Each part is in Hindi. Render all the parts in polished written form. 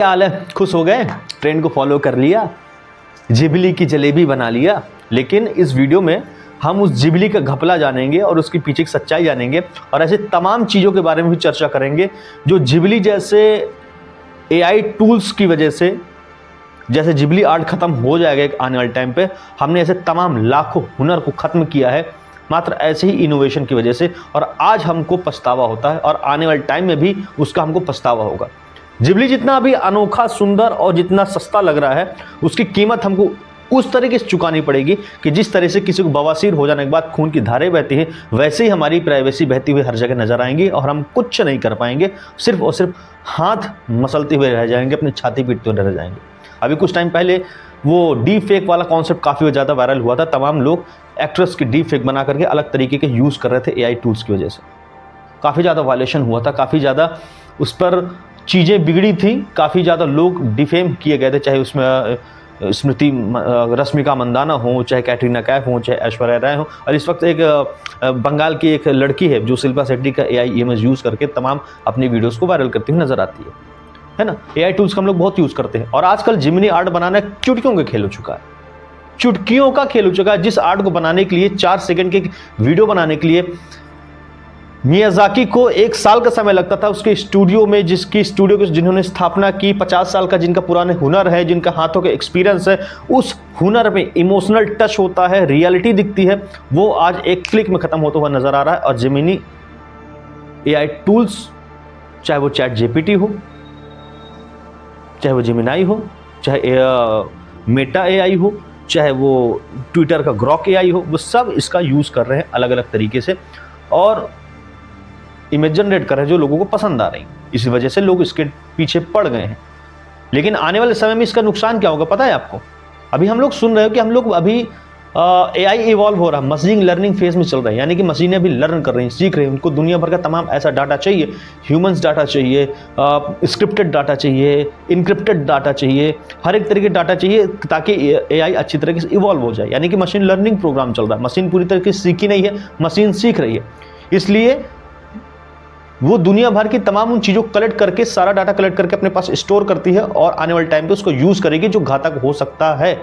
क्या हाल है? खुश हो गए? ट्रेंड को फॉलो कर लिया, जिबली की जलेबी बना लिया। लेकिन इस वीडियो में हम उस जिबली का घपला जानेंगे और उसकी पीछे की सच्चाई जानेंगे और ऐसे तमाम चीज़ों के बारे में भी चर्चा करेंगे जो जिबली जैसे एआई टूल्स की वजह से, जैसे जिबली आर्ट खत्म हो जाएगा एक आने वाले टाइम पे, हमने ऐसे तमाम लाखों हुनर को खत्म किया है मात्र ऐसे ही इनोवेशन की वजह से, और आज हमको पछतावा होता है और आने वाले टाइम में भी उसका हमको पछतावा होगा। जिबली जितना अभी अनोखा, सुंदर और जितना सस्ता लग रहा है, उसकी कीमत हमको उस तरीके से चुकानी पड़ेगी कि जिस तरह से किसी को बवासीर हो जाने के बाद खून की धारें बहती हैं, वैसे ही हमारी प्राइवेसी बहती हुई हर जगह नजर आएंगी और हम कुछ नहीं कर पाएंगे, सिर्फ और सिर्फ हाथ मसलते हुए रह जाएंगे, अपनी छाती पीटते हुए रह जाएंगे। अभी कुछ टाइम पहले वो डीप फेक वाला कॉन्सेप्ट काफ़ी ज़्यादा वायरल हुआ था। तमाम लोग एक्ट्रेस की डीप फेक बना करके अलग तरीके के यूज़ कर रहे थे एआई टूल्स की वजह से। काफ़ी ज़्यादा वायलेशन हुआ था, काफ़ी ज़्यादा उस पर चीज़ें बिगड़ी थी, काफ़ी ज़्यादा लोग डिफेम किए गए थे, चाहे उसमें स्मृति रश्मिका मंदाना हो, चाहे कैटरीना कैफ हो, चाहे ऐश्वर्या राय हो। और इस वक्त एक बंगाल की एक लड़की है जो शिल्पा शेट्टी का एआई इमेज यूज़ करके तमाम अपनी वीडियोस को वायरल करती हुई नजर आती है ना। एआई टूल्स का हम लोग बहुत यूज़ करते हैं और आजकल जिमिनी आर्ट बनाना चुटकियों का खेल हो चुका है, चुटकियों का खेल हो चुका है। जिस आर्ट को बनाने के लिए 4 सेकंड के वीडियो बनाने के लिए मियाज़ाकी को 1 साल का समय लगता था, उसके स्टूडियो में, जिसकी स्टूडियो की जिन्होंने स्थापना की, 50 साल का जिनका पुराने हुनर है, जिनका हाथों का एक्सपीरियंस है, उस हुनर में इमोशनल टच होता है, रियलिटी दिखती है, वो आज एक क्लिक में खत्म होता हुआ नजर आ रहा है। और जिमिनी एआई टूल्स, चाहे वो चैट जीपीटी हो, चाहे वो जिमिनाई हो, चाहे मेटा एआई हो, चाहे वो ट्विटर का ग्रॉक एआई हो, वो सब इसका यूज़ कर रहे हैं अलग अलग तरीके से और इमेज जनरेट कर रहे हैं जो लोगों को पसंद आ रही। इसी वजह से लोग इसके पीछे पड़ गए हैं। लेकिन आने वाले समय में इसका नुकसान क्या होगा पता है आपको? अभी हम लोग सुन रहे हो कि हम लोग अभी एआई इवॉल्व हो रहा है, मशीन लर्निंग फेज में चल रहे हैं, यानी कि मशीनें अभी लर्न कर रही हैं, सीख रही हैं। उनको दुनिया भर का तमाम ऐसा डाटा चाहिए, ह्यूमंस डाटा चाहिए, स्क्रिप्टेड डाटा चाहिए, इनक्रिप्टेड डाटा चाहिए, हर एक तरह के डाटा चाहिए ताकि एआई अच्छी तरीके से इवॉल्व हो जाए। यानी कि मशीन लर्निंग प्रोग्राम चल रहा है। मशीन पूरी तरीके से सीखी नहीं है, मशीन सीख रही है। इसलिए वो दुनिया भर की तमाम उन चीज़ों को कलेक्ट करके, सारा डाटा कलेक्ट करके अपने पास स्टोर करती है और आने वाले टाइम पे उसको यूज़ करेगी, जो घातक हो सकता है।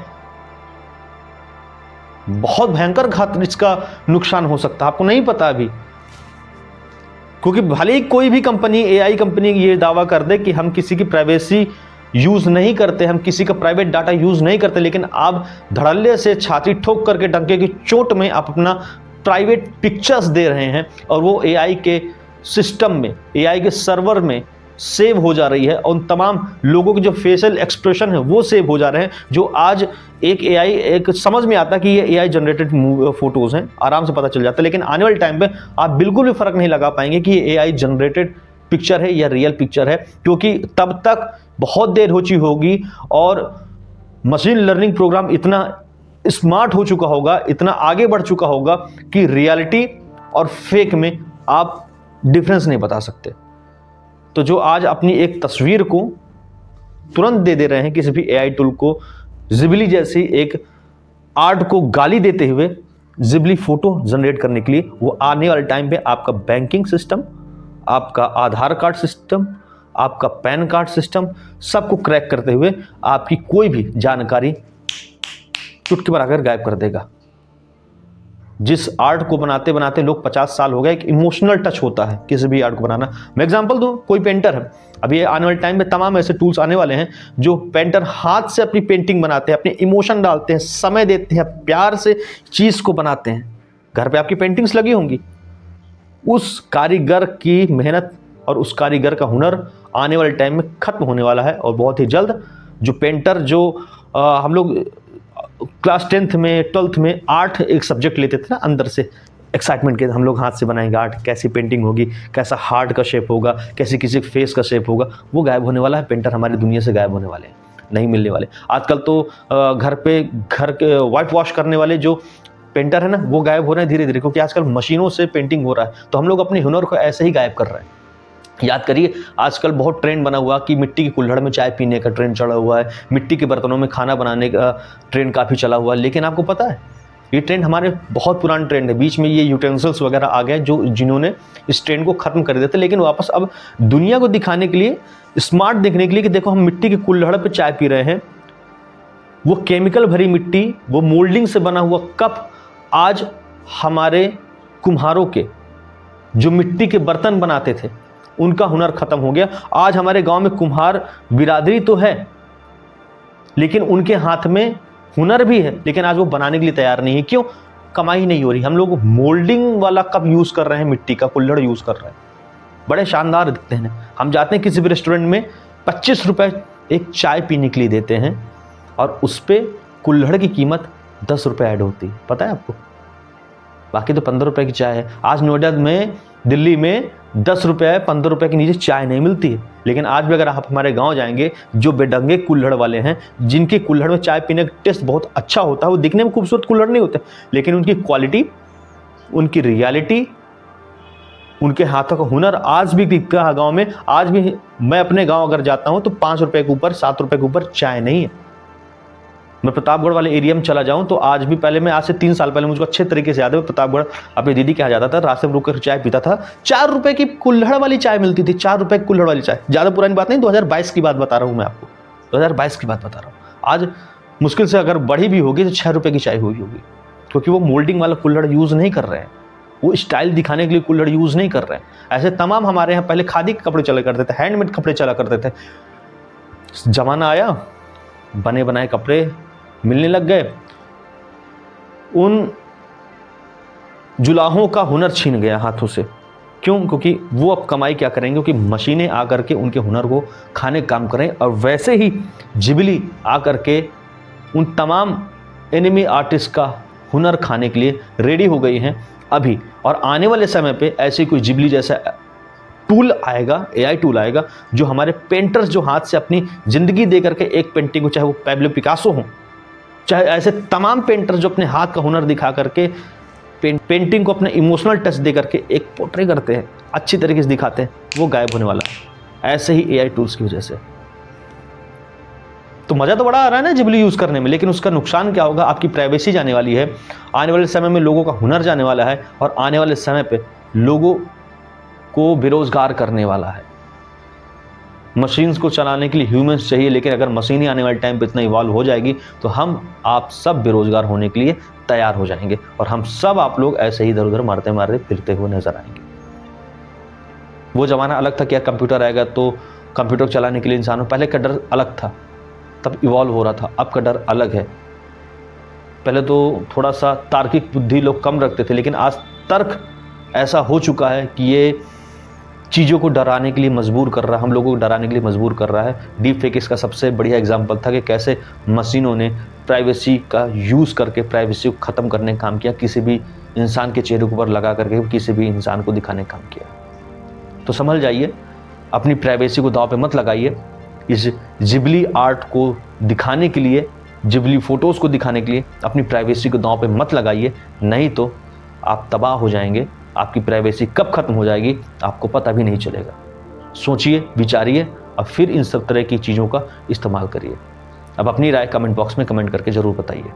बहुत भयंकर घातक इसका नुकसान हो सकता है, आपको नहीं पता अभी। क्योंकि भले ही कोई भी कंपनी, एआई कंपनी ये दावा कर दे कि हम किसी की प्राइवेसी यूज़ नहीं करते, हम किसी का प्राइवेट डाटा यूज़ नहीं करते, लेकिन आप धड़ल्ले से छाती ठोक करके डंके की चोट में आप अपना प्राइवेट पिक्चर्स दे रहे हैं और वो एआई के सिस्टम में, एआई के सर्वर में सेव हो जा रही है। और उन तमाम लोगों के जो फेशियल एक्सप्रेशन है वो सेव हो जा रहे हैं, जो आज एक एआई एक समझ में आता कि ये एआई जनरेटेड फोटोज़ हैं, आराम से पता चल जाता है। लेकिन आने वाले टाइम पे आप बिल्कुल भी फ़र्क नहीं लगा पाएंगे कि ये एआई जनरेटेड पिक्चर है या रियल पिक्चर है, क्योंकि तब तक बहुत देर हो चुकी होगी और मशीन लर्निंग प्रोग्राम इतना स्मार्ट हो चुका होगा, इतना आगे बढ़ चुका होगा कि रियलिटी और फेक में आप डिफरेंस नहीं बता सकते। तो जो आज अपनी एक तस्वीर को तुरंत दे दे रहे हैं किसी भी एआई टूल को, जिबली जैसी एक आर्ट को गाली देते हुए जिबली फोटो जनरेट करने के लिए, वो आने वाले टाइम पे आपका बैंकिंग सिस्टम, आपका आधार कार्ड सिस्टम, आपका पैन कार्ड सिस्टम, सबको क्रैक करते हुए आपकी कोई भी जानकारी चुटकी बनाकर गायब कर देगा। जिस आर्ट को बनाते बनाते लोग 50 साल हो गए, एक इमोशनल टच होता है किसी भी आर्ट को बनाना। मैं एग्जांपल दूं, कोई पेंटर है, अभी आने वाले टाइम में तमाम ऐसे टूल्स आने वाले हैं जो पेंटर हाथ से अपनी पेंटिंग बनाते हैं, अपने इमोशन डालते हैं, समय देते हैं, प्यार से चीज़ को बनाते हैं। घर पे आपकी पेंटिंग्स लगी होंगी, उस कारीगर की मेहनत और उस कारीगर का हुनर आने वाले टाइम में खत्म होने वाला है। और बहुत ही जल्द जो पेंटर, जो हम लोग क्लास 10th में 12th में आर्ट एक सब्जेक्ट लेते थे ना, अंदर से एक्साइटमेंट के हम लोग हाथ से बनाएंगे आर्ट, कैसी पेंटिंग होगी, कैसा हार्ट का शेप होगा, कैसी किसी फेस का शेप होगा, वो गायब होने वाला है। पेंटर हमारी दुनिया से गायब होने वाले हैं, नहीं मिलने वाले। आजकल तो घर के वाइट वॉश करने वाले जो पेंटर है ना, वो गायब हो रहे हैं धीरे धीरे, क्योंकि आजकल मशीनों से पेंटिंग हो रहा है। तो हम लोग अपने हुनर को ऐसे ही गायब कर रहे हैं। याद करिए, आजकल बहुत ट्रेंड बना हुआ कि मिट्टी की कुल्हड़ में चाय पीने का ट्रेंड चढ़ा हुआ है, मिट्टी के बर्तनों में खाना बनाने का ट्रेंड काफ़ी चला हुआ है। लेकिन आपको पता है ये ट्रेंड हमारे बहुत पुराना ट्रेंड है। बीच में ये यूटेंसिल्स वगैरह आ गए जो जिन्होंने इस ट्रेंड को खत्म कर दिया था, लेकिन वापस अब दुनिया को दिखाने के लिए, स्मार्ट दिखने के लिए कि देखो हम मिट्टी के कुल्हड़ पे चाय पी रहे हैं, वो केमिकल भरी मिट्टी, वो मोल्डिंग से बना हुआ कप आज हमारे कुम्हारों के जो मिट्टी के बर्तन बनाते थे उनका हुनर खत्म हो गया। आज हमारे गांव में कुम्हार बिरादरी तो है, लेकिन उनके हाथ में हुनर भी है, लेकिन आज वो बनाने के लिए तैयार नहीं है। क्यों? कमाई नहीं हो रही। हम लोग मोल्डिंग वाला कप यूज कर रहे हैं, मिट्टी का कुल्हड़ यूज कर रहे हैं, बड़े शानदार दिखते हैं। हम जाते हैं किसी भी रेस्टोरेंट में, 25 रुपए एक चाय पीने के लिए देते हैं और उस पर कुल्हड़ की कीमत 10 रुपए ऐड होती है, पता है आपको? बाकी तो 15 रुपए की चाय है। आज नोएडा में, दिल्ली में 10 रुपए 15 रुपए के नीचे चाय नहीं मिलती है। लेकिन आज भी अगर आप हमारे गांव जाएंगे, जो बेढंगे कुल्हड़ वाले हैं, जिनके कुल्हड़ में चाय पीने का टेस्ट बहुत अच्छा होता है, वो दिखने में खूबसूरत कुल्हड़ नहीं होते, लेकिन उनकी क्वालिटी, उनकी रियलिटी, उनके हाथों का हुनर आज भी दिखता है गाँव में। आज भी मैं अपने गाँव अगर जाता हूँ तो 5 रुपए के ऊपर, 7 रुपए के ऊपर चाय नहीं है। मैं प्रतापगढ़ वाले एरिया में चला जाऊं तो आज भी, पहले मैं आज से 3 साल पहले मुझको अच्छे तरीके से याद है, प्रतापगढ़ अपनी दीदी के यहाँ जाता था, रास्ते में रुक कर चाय पीता था, 4 रुपए की कुल्हड़ वाली चाय मिलती थी, 4 रुपए की कुल्हड़ वाली चाय। ज़्यादा पुरानी बात नहीं, 2022 की बात बता रहा हूँ मैं आपको, 2022 की बात बता रहा हूँ। आज मुश्किल से अगर बढ़ी भी होगी तो 6 रुपए की चाय हुई होगी, क्योंकि वो मोल्डिंग वाला कुल्हड़ यूज़ नहीं कर रहे हैं, वो स्टाइल दिखाने के लिए कुल्हड़ यूज़ नहीं कर रहे हैं। ऐसे तमाम हमारे यहाँ पहले खादी के कपड़े चला करते थे, हैंडमेड कपड़े चला करते थे। जमाना आया, बने बनाए कपड़े मिलने लग गए, उन जुलाहों का हुनर छीन गया हाथों से। क्यों? क्योंकि वो अब कमाई क्या करेंगे, क्योंकि मशीनें आकर के उनके हुनर को खाने का काम करें। और वैसे ही जिबली आकर के उन तमाम एनिमी आर्टिस्ट का हुनर खाने के लिए रेडी हो गई हैं अभी। और आने वाले समय पे ऐसे कोई जिबली जैसा टूल आएगा, AI टूल आएगा, जो हमारे पेंटर्स जो हाथ से अपनी ज़िंदगी दे करके एक पेंटिंग को, चाहे वो पैब्लो पिकासो हो, चाहे ऐसे तमाम पेंटर जो अपने हाथ का हुनर दिखा करके पेंटिंग को अपने इमोशनल टच दे करके एक पोर्ट्रे करते हैं, अच्छी तरीके से दिखाते हैं, वो गायब होने वाला है ऐसे ही AI टूल्स की वजह से। तो मज़ा तो बड़ा आ रहा है ना जिबली यूज़ करने में, लेकिन उसका नुकसान क्या होगा? आपकी प्राइवेसी जाने वाली है, आने वाले समय में लोगों का हुनर जाने वाला है, और आने वाले समय पे लोगों को बेरोजगार करने वाला है। मशीन्स को चलाने के लिए ह्यूमंस चाहिए, लेकिन अगर मशीन ही आने वाले टाइम पे इतना इवॉल्व हो जाएगी तो हम आप सब बेरोजगार होने के लिए तैयार हो जाएंगे, और हम सब आप लोग ऐसे ही इधर उधर मारते मारते फिरते हुए नजर आएंगे। वो ज़माना अलग था, क्या कंप्यूटर आएगा तो कंप्यूटर चलाने के लिए इंसानों, पहले का डर अलग था, तब इवॉल्व हो रहा था, अब का डर अलग है। पहले तो थोड़ा सा तार्किक बुद्धि लोग कम रखते थे, लेकिन आज तर्क ऐसा हो चुका है कि ये चीज़ों को डराने के लिए मजबूर कर रहा है, हम लोगों को डराने के लिए मजबूर कर रहा है। डीप फेक इसका सबसे बढ़िया एग्जाम्पल था कि कैसे मशीनों ने प्राइवेसी का यूज़ करके प्राइवेसी को ख़त्म करने का काम किया, किसी भी इंसान के चेहरे के ऊपर लगा करके किसी भी इंसान को दिखाने का काम किया। तो समझ जाइए, अपनी प्राइवेसी को दांव पे मत लगाइए। इस जिबली आर्ट को दिखाने के लिए, जिबली फ़ोटोज़ को दिखाने के लिए अपनी प्राइवेसी को दांव पे मत लगाइए, नहीं तो आप तबाह हो जाएंगे। आपकी प्राइवेसी कब खत्म हो जाएगी आपको पता भी नहीं चलेगा। सोचिए, विचारिए, और फिर इन सब तरह की चीज़ों का इस्तेमाल करिए। अब अपनी राय कमेंट बॉक्स में कमेंट करके ज़रूर बताइए।